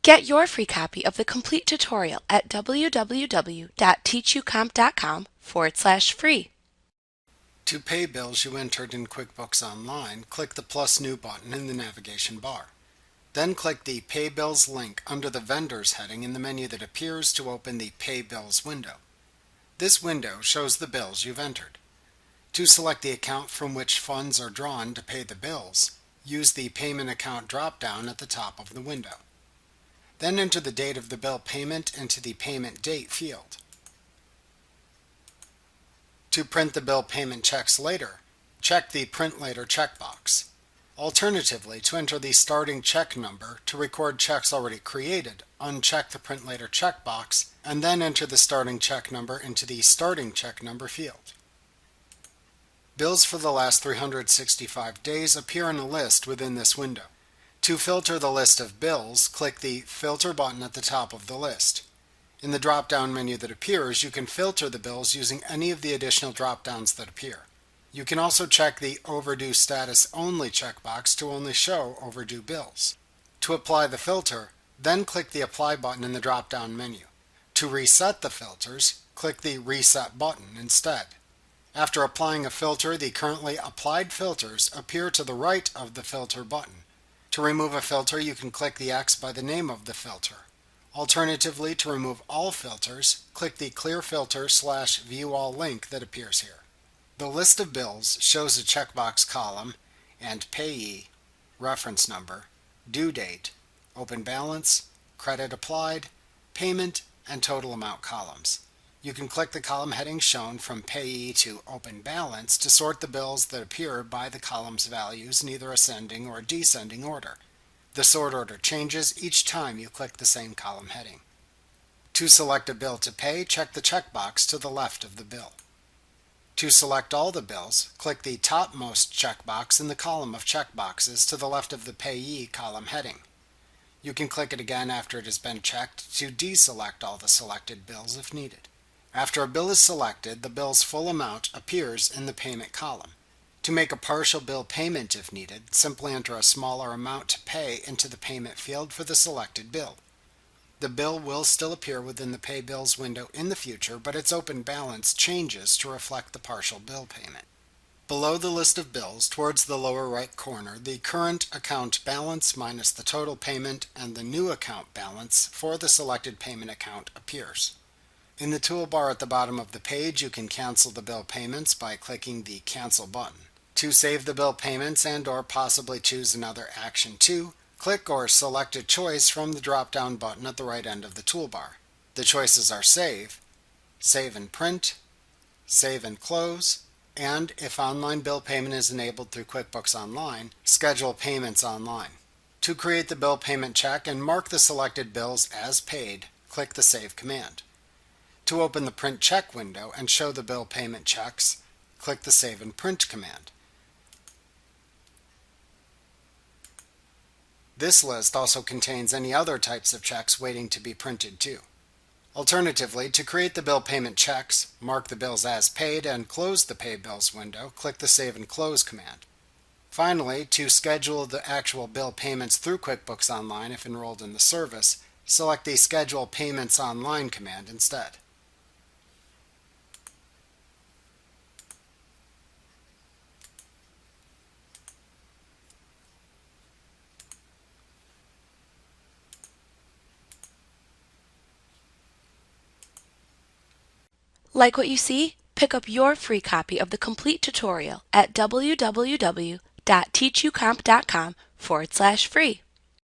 Get your free copy of the complete tutorial at www.teachucomp.com/free. To pay bills you entered in QuickBooks Online, click the plus new button in the navigation bar. Then click the Pay Bills link under the Vendors heading in the menu that appears to open the Pay Bills window. This window shows the bills you've entered. To select the account from which funds are drawn to pay the bills, use the Payment Account drop-down at the top of the window. Then enter the date of the bill payment into the Payment Date field. To print the bill payment checks later, check the Print Later checkbox. Alternatively, to enter the starting check number to record checks already created, uncheck the Print Later checkbox and then enter the starting check number into the Starting Check Number field. Bills for the last 365 days appear in a list within this window. To filter the list of bills, click the Filter button at the top of the list. In the drop-down menu that appears, you can filter the bills using any of the additional drop-downs that appear. You can also check the Overdue Status Only checkbox to only show overdue bills. To apply the filter, then click the Apply button in the drop-down menu. To reset the filters, click the Reset button instead. After applying a filter, the currently applied filters appear to the right of the Filter button. To remove a filter, you can click the X by the name of the filter. Alternatively, to remove all filters, click the Clear Filter/View All link that appears here. The list of bills shows a checkbox column and payee, reference number, due date, open balance, credit applied, payment, and total amount columns. You can click the column heading shown from payee to open balance to sort the bills that appear by the column's values in either ascending or descending order. The sort order changes each time you click the same column heading. To select a bill to pay, check the checkbox to the left of the bill. To select all the bills, click the topmost checkbox in the column of checkboxes to the left of the Payee column heading. You can click it again after it has been checked to deselect all the selected bills if needed. After a bill is selected, the bill's full amount appears in the Payment column. To make a partial bill payment if needed, simply enter a smaller amount to pay into the Payment field for the selected bill. The bill will still appear within the Pay Bills window in the future, but its open balance changes to reflect the partial bill payment. Below the list of bills, towards the lower right corner, the current account balance minus the total payment and the new account balance for the selected payment account appears. In the toolbar at the bottom of the page, you can cancel the bill payments by clicking the Cancel button. To save the bill payments and/or possibly choose another action to, click or select a choice from the drop-down button at the right end of the toolbar. The choices are Save, Save and Print, Save and Close, and, if online bill payment is enabled through QuickBooks Online, Schedule Payments Online. To create the bill payment check and mark the selected bills as paid, click the Save command. To open the Print Check window and show the bill payment checks, click the Save and Print command. This list also contains any other types of checks waiting to be printed too. Alternatively, to create the bill payment checks, mark the bills as paid, and close the Pay Bills window, click the Save and Close command. Finally, to schedule the actual bill payments through QuickBooks Online if enrolled in the service, select the Schedule Payments Online command instead. Like what you see? Pick up your free copy of the complete tutorial at www.teachucomp.com/free.